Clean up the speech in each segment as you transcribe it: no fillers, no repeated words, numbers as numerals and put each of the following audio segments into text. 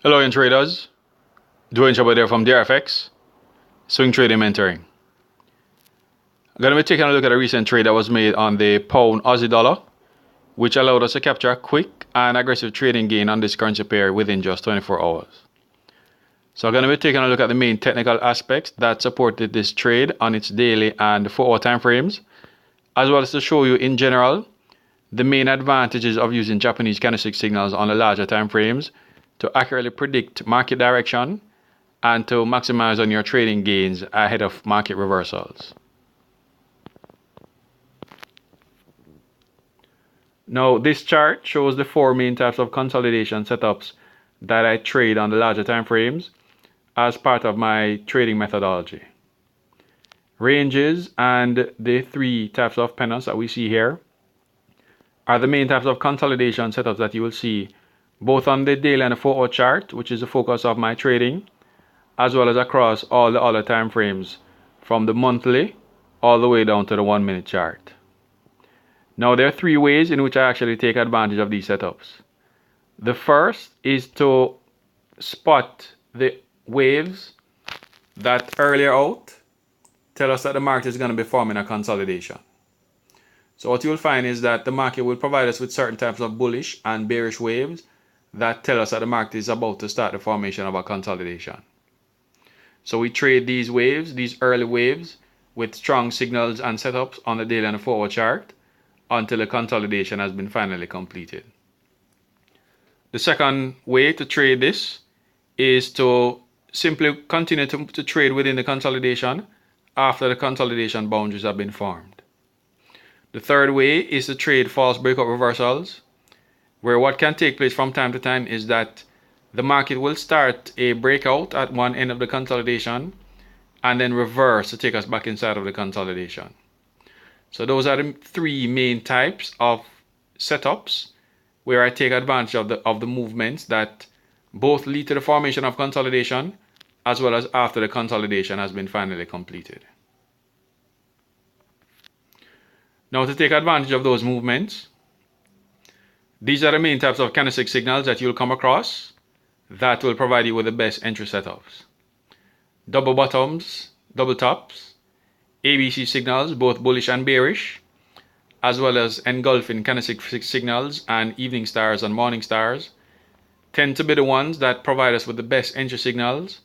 Hello, young traders. Dwayne Chabot there from DRFX, Swing Trading Mentoring. I'm going to be taking a look at a recent trade that was made on the pound Aussie dollar, which allowed us to capture a quick and aggressive trading gain on this currency pair within just 24 hours. So I'm going to be taking a look at the main technical aspects that supported this trade on its daily and 4-hour time frames, as well as to show you in general the main advantages of using Japanese candlestick signals on the larger time frames to accurately predict market direction and to maximize on your trading gains ahead of market reversals. Now, this chart shows the 4 main types of consolidation setups that I trade on the larger time frames as part of my trading methodology. Ranges and the 3 types of pennants that we see here are the main types of consolidation setups that you will see both on the daily and the 4-hour chart, which is the focus of my trading, as well as across all the other time frames from the monthly all the way down to the 1-minute chart. Now, there are 3 ways in which I actually take advantage of these setups. The first is to spot the waves that earlier out tell us that the market is going to be forming a consolidation. So what you'll find is that the market will provide us with certain types of bullish and bearish waves that tell us that the market is about to start the formation of a consolidation. So we trade these waves, these early waves, with strong signals and setups on the daily and the 4-hour chart until the consolidation has been finally completed. The second way to trade this is to simply continue to trade within the consolidation after the consolidation boundaries have been formed. The third way is to trade false breakout reversals, where what can take place from time to time is that the market will start a breakout at one end of the consolidation and then reverse to take us back inside of the consolidation. So those are the 3 main types of setups where I take advantage of the movements that both lead to the formation of consolidation as well as after the consolidation has been finally completed. Now, to take advantage of those movements, these are the main types of candlestick signals that you'll come across that will provide you with the best entry setups. Double bottoms, double tops, ABC signals, both bullish and bearish, as well as engulfing candlestick signals and evening stars and morning stars, tend to be the ones that provide us with the best entry signals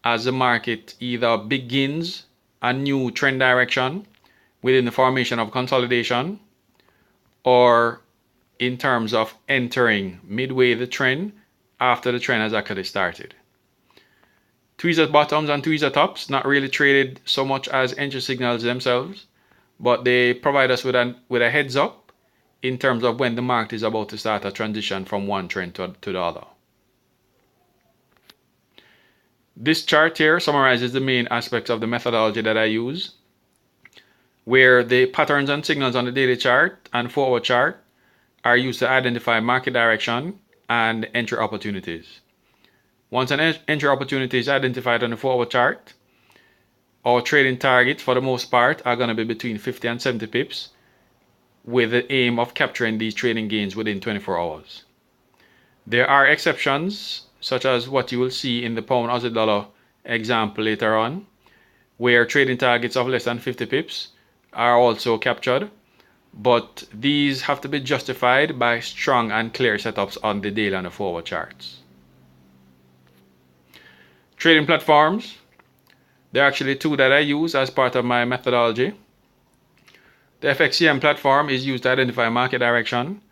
as the market either begins a new trend direction within the formation of consolidation, or in terms of entering midway the trend after the trend has actually started. Tweezer bottoms and tweezer tops not really traded so much as entry signals themselves, but they provide us with a heads up in terms of when the market is about to start a transition from one trend to the other. This chart here summarizes the main aspects of the methodology that I use, where the patterns and signals on the daily chart and 4-hour chart are used to identify market direction and entry opportunities. Once an entry opportunity is identified on the 4-hour chart, our trading targets for the most part are going to be between 50 and 70 pips with the aim of capturing these trading gains within 24 hours. There are exceptions, such as what you will see in the pound Aussie dollar example later on, where trading targets of less than 50 pips are also captured, but these have to be justified by strong and clear setups on the daily and the 4-hour charts. Trading platforms, there are actually 2 that I use as part of my methodology. The FXCM platform is used to identify market direction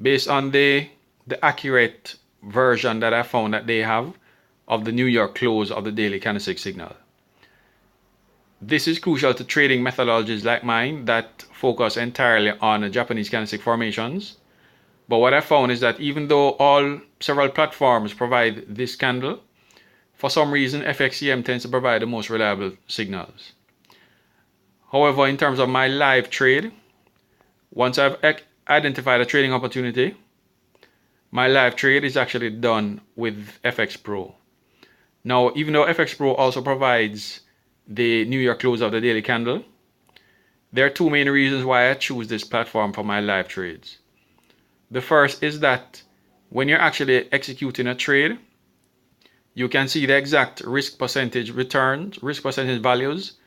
based on the accurate version that I found that they have of the New York close of the daily candlestick signal. This is crucial to trading methodologies like mine that focus entirely on Japanese candlestick formations. But what I found is that even though several platforms provide this candle, for some reason FXCM tends to provide the most reliable signals. However, in terms of my live trade, once I've identified a trading opportunity, my live trade is actually done with FX Pro. Now, even though FX Pro also provides the New York close of the daily candle, there are 2 main reasons why I choose this platform for my live trades. The first is that when you're actually executing a trade, you can see the exact risk percentage returns, risk percentage values,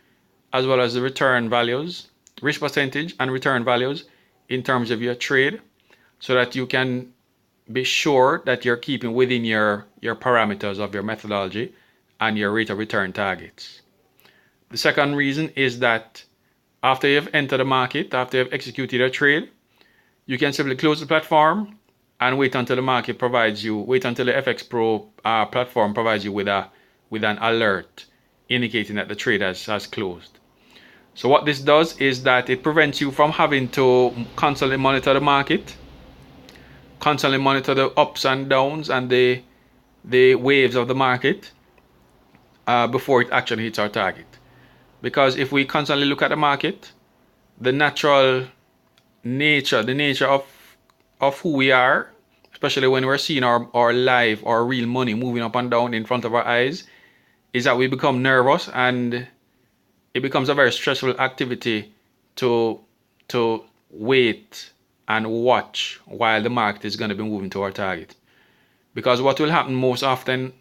as well as the return values, risk percentage and return values in terms of your trade, so that you can be sure that you're keeping within your parameters of your methodology and your rate of return targets. The second reason is that after you've entered the market, after you've executed a trade, you can simply close the platform and wait until the market provides you, wait until the FX Pro platform provides you with an alert indicating that the trade has closed. So what this does is that it prevents you from having to constantly monitor the market, constantly monitor the ups and downs and the waves of the market before it actually hits our target. Because if we constantly look at the market, the natural nature, the nature of who we are, especially when we're seeing our live or real money moving up and down in front of our eyes, is that we become nervous, and it becomes a very stressful activity to wait and watch while the market is going to be moving to our target. Because what will happen most often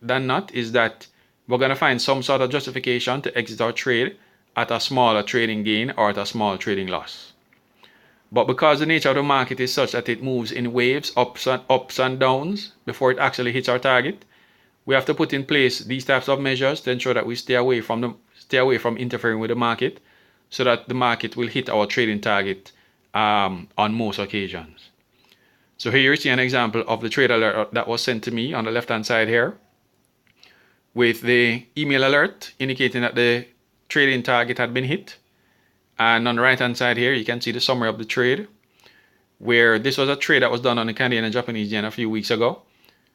than not is that we're going to find some sort of justification to exit our trade at a smaller trading gain or at a small trading loss. But because the nature of the market is such that it moves in waves, ups and downs, before it actually hits our target, we have to put in place these types of measures to ensure that we stay away from interfering with the market, so that the market will hit our trading target on most occasions. So here you see an example of the trade alert that was sent to me on the left hand side here, with the email alert indicating that the trading target had been hit. And on the right hand side here, you can see the summary of the trade, where this was a trade that was done on the Canadian and Japanese yen a few weeks ago,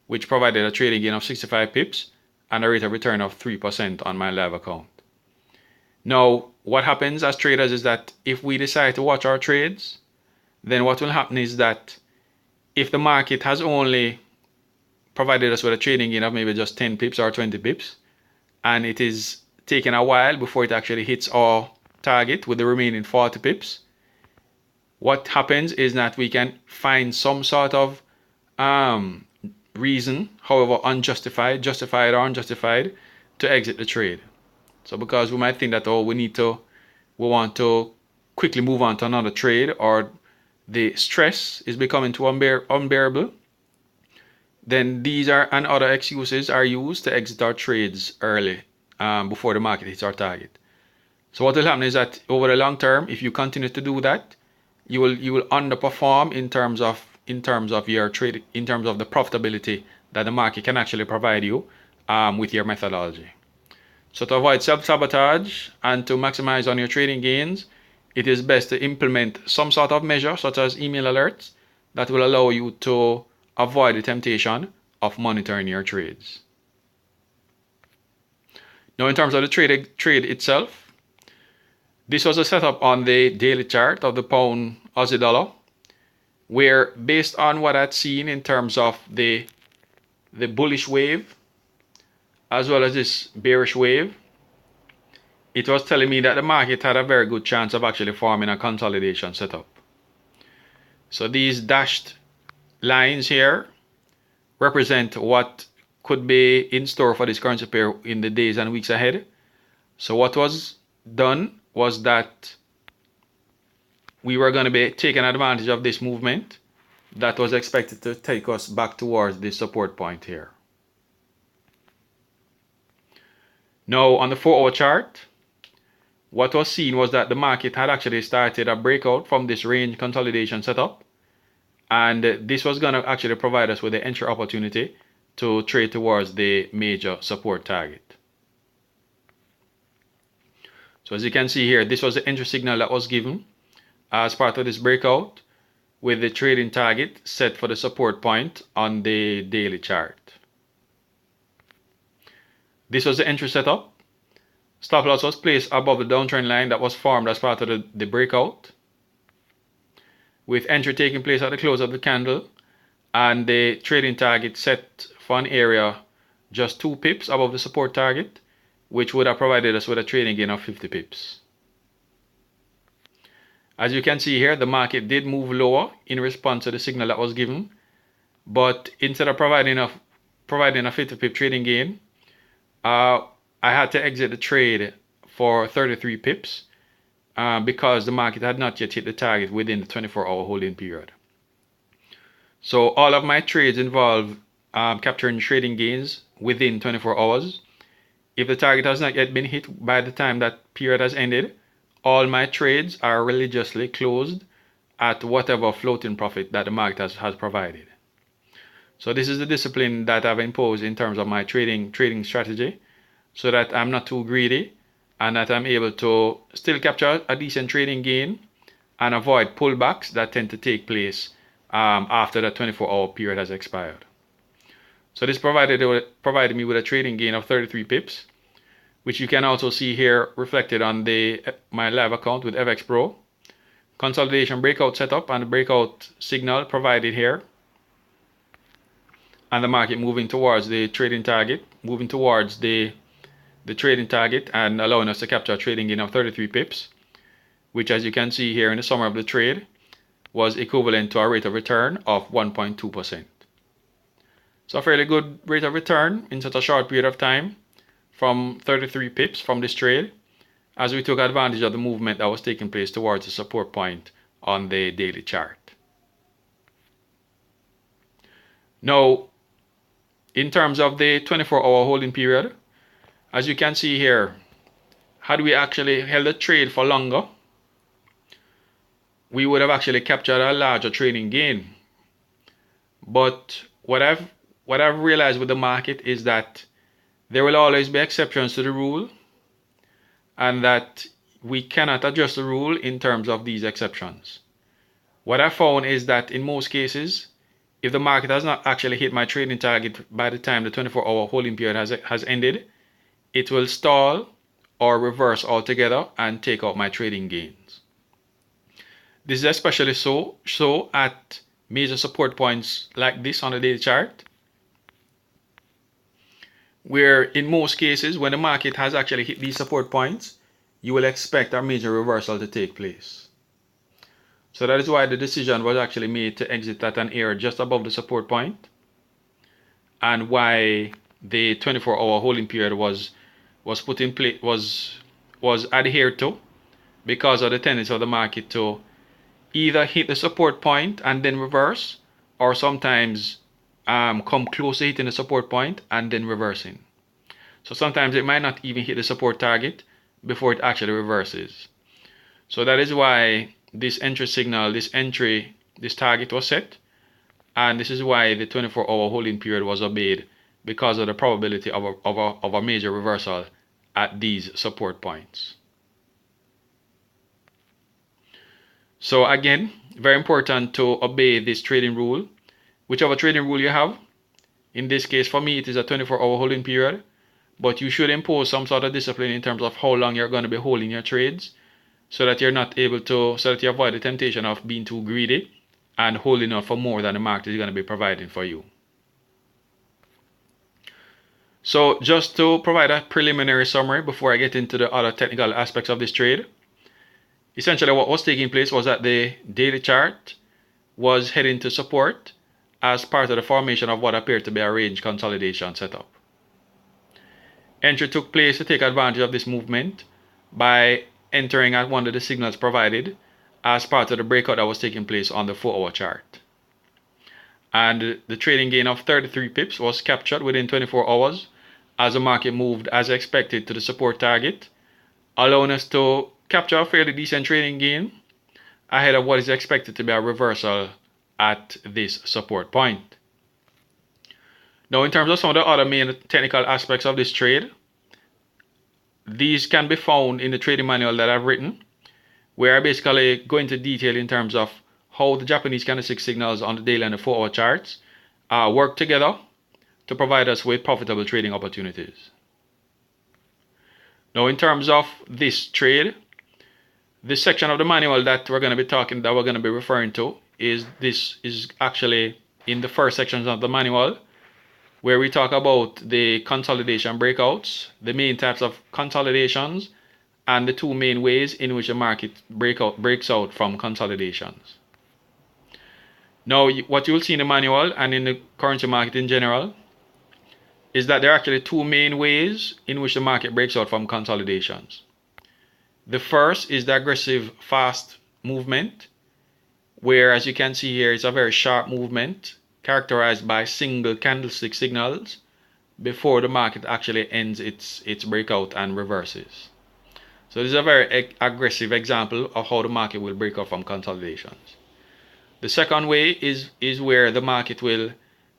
which provided a trading gain of 65 pips and a rate of return of 3% on my live account. Now, what happens as traders is that if we decide to watch our trades, then what will happen is that if the market has only provided us with a trading gain of maybe just 10 pips or 20 pips, and it is taking a while before it actually hits our target with the remaining 40 pips, what happens is that we can find some sort of reason, however unjustified, justified or unjustified, to exit the trade. So because we might think that, we want to quickly move on to another trade, or the stress is becoming too unbearable, then these and other excuses are used to exit our trades early, before the market hits our target. So what will happen is that over the long term, if you continue to do that, you will underperform in terms of your trade, in terms of the profitability that the market can actually provide you with your methodology. So to avoid self-sabotage and to maximize on your trading gains, it is best to implement some sort of measure, such as email alerts, that will allow you to avoid the temptation of monitoring your trades. Now, in terms of the trade itself, this was a setup on the daily chart of the pound Aussie dollar, where based on what I'd seen in terms of the bullish wave as well as this bearish wave, it was telling me that the market had a very good chance of actually forming a consolidation setup. So these dashed lines here represent what could be in store for this currency pair in the days and weeks ahead. So what was done was that we were going to be taking advantage of this movement that was expected to take us back towards this support point here. Now, on the 4-hour chart, what was seen was that the market had actually started a breakout from this range consolidation setup, and this was going to actually provide us with the entry opportunity to trade towards the major support target. So as you can see here, this was the entry signal that was given as part of this breakout, with the trading target set for the support point on the daily chart. This was the entry setup. Stop loss was placed above the downtrend line that was formed as part of the breakout, with entry taking place at the close of the candle, and the trading target set for an area just 2 pips above the support target, which would have provided us with a trading gain of 50 pips. As you can see here, the market did move lower in response to the signal that was given, but instead of providing providing a 50 pip trading gain. I had to exit the trade for 33 pips because the market had not yet hit the target within the 24-hour holding period. So all of my trades involve capturing trading gains within 24 hours. If the target has not yet been hit by the time that period has ended, all my trades are religiously closed at whatever floating profit that the market has provided. So this is the discipline that I've imposed in terms of my trading strategy, so that I'm not too greedy and that I'm able to still capture a decent trading gain and avoid pullbacks that tend to take place after the 24-hour period has expired. So this provided me with a trading gain of 33 pips, which you can also see here reflected on my live account with FX Pro. Consolidation breakout setup and the breakout signal provided here, and the market moving towards the trading target, trading target and allowing us to capture a trading gain of 33 pips, which, as you can see here in the summary of the trade, was equivalent to a rate of return of 1.2%. So a fairly good rate of return in such a short period of time from 33 pips from this trade, as we took advantage of the movement that was taking place towards the support point on the daily chart. Now, in terms of the 24-hour holding period, as you can see here, had we actually held the trade for longer, we would have actually captured a larger trading gain. But what I've realized with the market is that there will always be exceptions to the rule, and that we cannot adjust the rule in terms of these exceptions. What I found is that in most cases, if the market has not actually hit my trading target by the time the 24-hour holding period has ended, it will stall or reverse altogether and take out my trading gains. This is especially so at major support points like this on the daily chart, where in most cases when the market has actually hit these support points, you will expect a major reversal to take place. So that is why the decision was actually made to exit at an area just above the support point, and why the 24-hour holding period was put in place, was adhered to, because of the tendency of the market to either hit the support point and then reverse, or sometimes come close to hitting the support point and then reversing. So sometimes it might not even hit the support target before it actually reverses. So that is why this entry signal, this target was set, and this is why the 24-hour holding period was obeyed, because of the probability of a major reversal at these support points. So again, very important to obey this trading rule, whichever trading rule you have. In this case, for me, it is a 24-hour holding period, but you should impose some sort of discipline in terms of how long you're going to be holding your trades, so that you avoid the temptation of being too greedy and holding out for more than the market is going to be providing for you. So just to provide a preliminary summary before I get into the other technical aspects of this trade, essentially what was taking place was that the daily chart was heading to support as part of the formation of what appeared to be a range consolidation setup. Entry took place to take advantage of this movement by entering at one of the signals provided as part of the breakout that was taking place on the 4-hour chart. And the trading gain of 33 pips was captured within 24 hours as the market moved as expected to the support target, allowing us to capture a fairly decent trading gain ahead of what is expected to be a reversal at this support point. Now, in terms of some of the other main technical aspects of this trade, these can be found in the trading manual that I've written, where I basically go into detail in terms of how the Japanese candlestick signals on the daily and the 4-hour charts work together to provide us with profitable trading opportunities. Now, in terms of this trade, this section of the manual that we're going to be referring to is actually in the first sections of the manual, where we talk about the consolidation breakouts, the main types of consolidations, and the two main ways in which the market breaks out from consolidations. Now, what you will see in the manual and in the currency market in general is that there are actually two main ways in which the market breaks out from consolidations. The first is the aggressive fast movement, where, as you can see here, it's a very sharp movement characterized by single candlestick signals before the market actually ends its breakout and reverses. So this is a very aggressive example of how the market will break out from consolidations. The second way is where the market will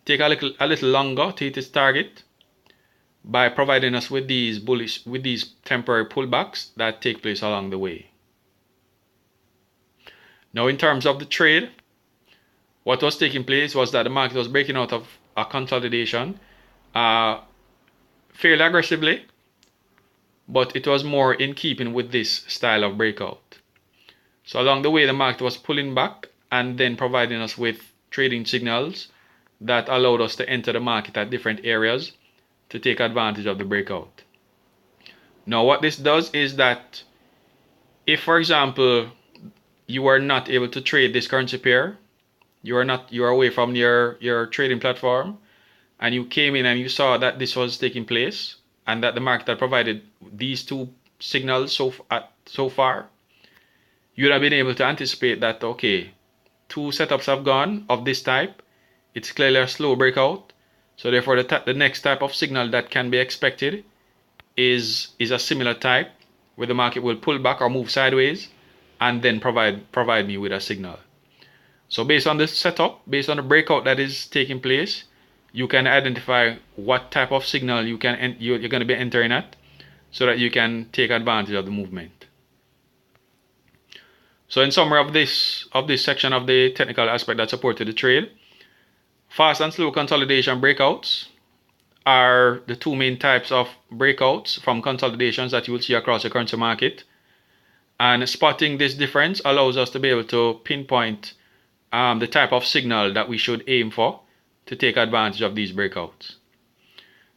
take a little longer to hit its target by providing us with these temporary pullbacks that take place along the way. Now, in terms of the trade, what was taking place was that the market was breaking out of a consolidation fairly aggressively, but it was more in keeping with this style of breakout. So along the way, the market was pulling back and then providing us with trading signals that allowed us to enter the market at different areas to take advantage of the breakout. Now, what this does is that if, for example, you are not able to trade this currency pair, you are away from your trading platform, and you came in and you saw that this was taking place and that the market had provided these two signals so far, you would have been able to anticipate that, okay, two setups have gone of this type. It's clearly a slow breakout. So therefore, the next type of signal that can be expected is a similar type where the market will pull back or move sideways and then provide me with a signal. So based on this setup, based on the breakout that is taking place, you can identify what type of signal you're going to be entering at so that you can take advantage of the movement. So in summary of this section of the technical aspect that supported the trade, fast and slow consolidation breakouts are the two main types of breakouts from consolidations that you will see across the currency market. And spotting this difference allows us to be able to pinpoint the type of signal that we should aim for to take advantage of these breakouts.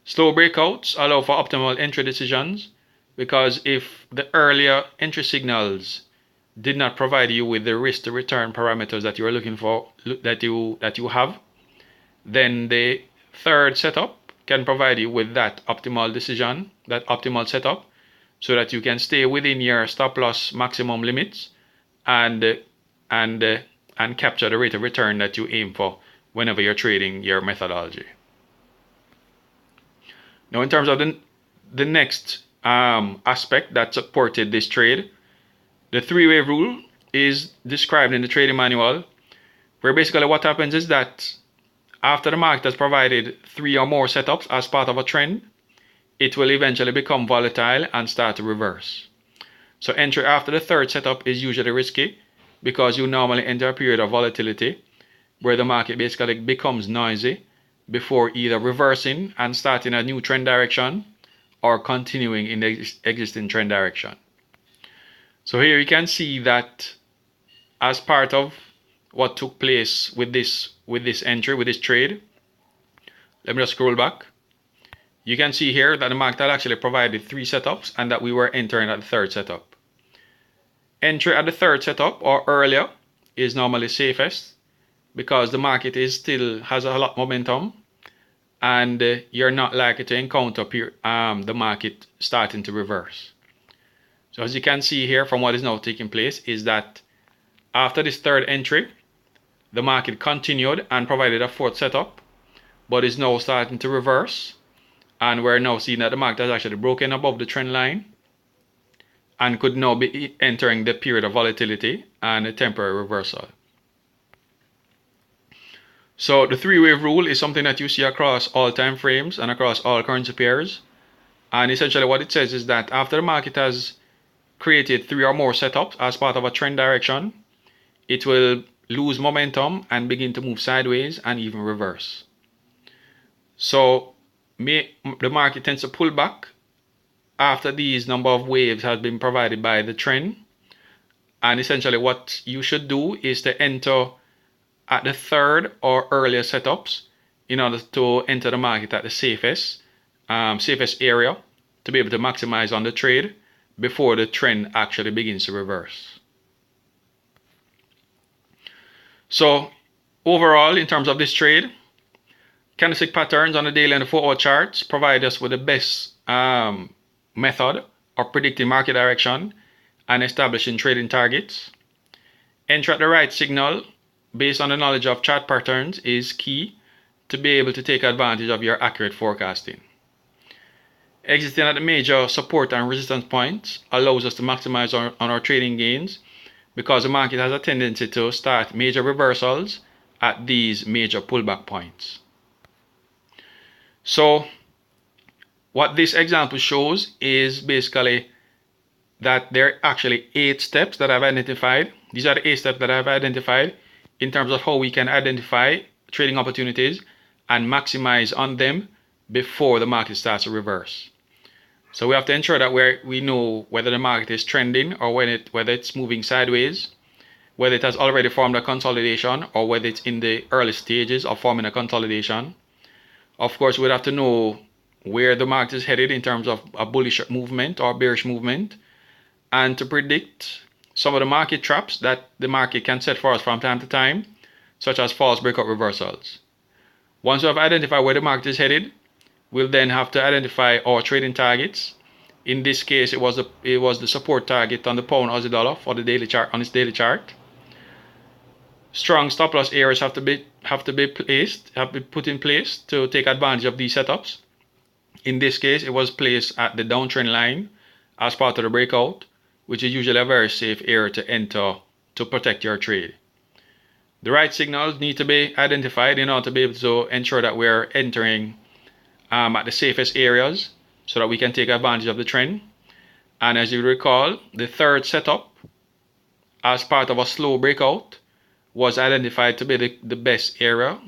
Slow breakouts allow for optimal entry decisions, because if the earlier entry signals did not provide you with the risk to return parameters that you are looking for, that you have, then the third setup can provide you with that optimal decision, that optimal setup, so that you can stay within your stop loss maximum limits and capture the rate of return that you aim for whenever you're trading your methodology. Now, in terms of the next aspect that supported this trade, the three-way rule is described in the trading manual, where basically what happens is that after the market has provided 3 or more setups as part of a trend, it will eventually become volatile and start to reverse. So entry after the third setup is usually risky, because you normally enter a period of volatility where the market basically becomes noisy before either reversing and starting a new trend direction or continuing in the existing trend direction. So here you can see that as part of what took place with this trade, let me just scroll back. You can see here that the market had actually provided 3 setups and that we were entering at the third setup. Entry at the third setup or earlier is normally safest, because the market still has a lot of momentum and you're not likely to encounter the market starting to reverse. So as you can see here from what is now taking place is that after this third entry, the market continued and provided a fourth setup, but is now starting to reverse, and we're now seeing that the market has actually broken above the trend line and could now be entering the period of volatility and a temporary reversal. So the three-way rule is something that you see across all time frames and across all currency pairs. And essentially what it says is that after the market has created 3 or more setups as part of a trend direction, it will lose momentum and begin to move sideways and even reverse. So the market tends to pull back after these number of waves has been provided by the trend. And essentially what you should do is to enter at the third or earlier setups in order to enter the market at the safest area to be able to maximize on the trade before the trend actually begins to reverse. So overall, in terms of this trade, Candlestick patterns on the daily and the 4-hour charts provide us with the best method of predicting market direction and establishing trading targets. Entry at the right signal based on the knowledge of chart patterns is key to be able to take advantage of your accurate forecasting. Exiting at the major support and resistance points allows us to maximize on our trading gains because the market has a tendency to start major reversals at these major pullback points. So what this example shows is basically that there are actually 8 steps that I've identified. These are the 8 steps that I've identified in terms of how we can identify trading opportunities and maximize on them before the market starts to reverse. So we have to ensure that we know whether the market is trending or whether it's moving sideways, whether it has already formed a consolidation or whether it's in the early stages of forming a consolidation. Of course, we'd have to know where the market is headed in terms of a bullish movement or bearish movement, and to predict some of the market traps that the market can set for us from time to time, such as false breakout reversals. Once we have identified where the market is headed, we'll then have to identify our trading targets. In this case, it was the support target on the pound Aussie dollar for the daily chart, on its daily chart. Strong stop loss areas have to be put in place to take advantage of these setups. In this case, it was placed at the downtrend line as part of the breakout, which is usually a very safe area to enter to protect your trade. The right signals need to be identified in order to be able to ensure that we're entering at the safest areas so that we can take advantage of the trend. And as you recall, the third setup as part of a slow breakout was identified to be the best area,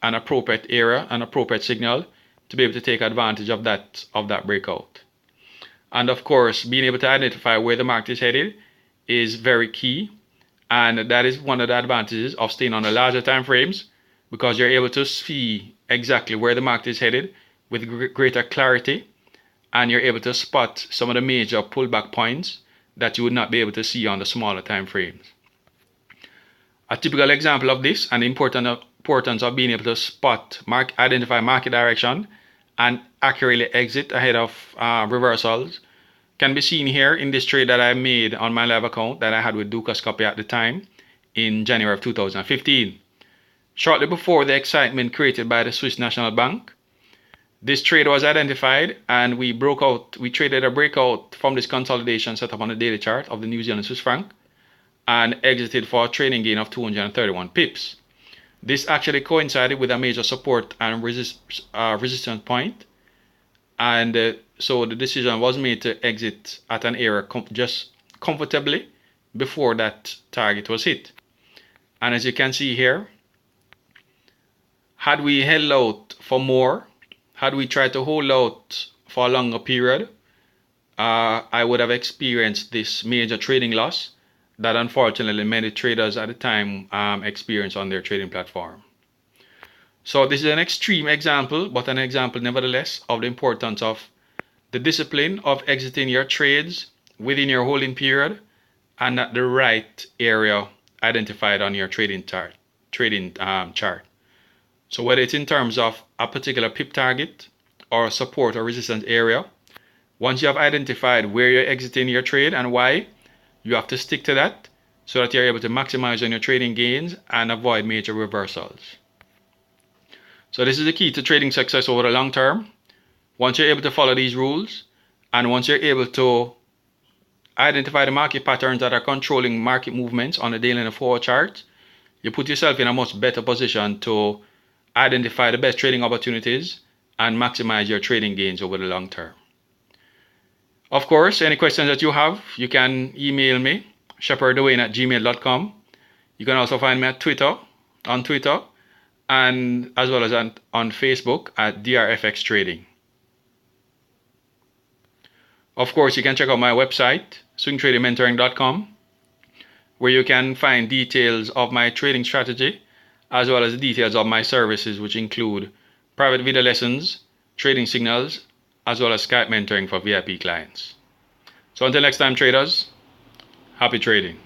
an appropriate signal to be able to take advantage of that breakout. And of course, being able to identify where the market is headed is very key, and that is one of the advantages of staying on the larger time frames, because you're able to see exactly where the market is headed with greater clarity, and you're able to spot some of the major pullback points that you would not be able to see on the smaller time frames. A typical example of this and the importance of being able to identify market direction and accurately exit ahead of reversals can be seen here in this trade that I made on my live account that I had with Gbp at the time in January of 2015. Shortly before the excitement created by the Swiss National Bank, this trade was identified and we traded a breakout from this consolidation set up on the daily chart of the New Zealand Swiss franc and exited for a trading gain of 231 pips. This actually coincided with a major support and resistance point, and so the decision was made to exit at an area just comfortably before that target was hit. And as you can see here, had we held out for more, had we tried to hold out for a longer period, I would have experienced this major trading loss that unfortunately many traders at the time experienced on their trading platform. So this is an extreme example, but an example nevertheless of the importance of the discipline of exiting your trades within your holding period and at the right area identified on your trading chart. So whether it's in terms of a particular pip target or support or resistance area, once you have identified where you're exiting your trade and why, you have to stick to that so that you're able to maximize on your trading gains and avoid major reversals. So this is the key to trading success over the long term. Once you're able to follow these rules, and once you're able to identify the market patterns that are controlling market movements on the daily and the 4-hour chart, you put yourself in a much better position to identify the best trading opportunities and maximize your trading gains over the long term. Of course, any questions that you have, you can email me, shepherdwayne@gmail.com. You can also find me on Twitter, and as well as on Facebook at DRFX Trading. Of course, you can check out my website, swingtradingmentoring.com, where you can find details of my trading strategy, as well as details of my services, which include private video lessons, trading signals, as well as Skype mentoring for VIP clients. So until next time, traders, happy trading.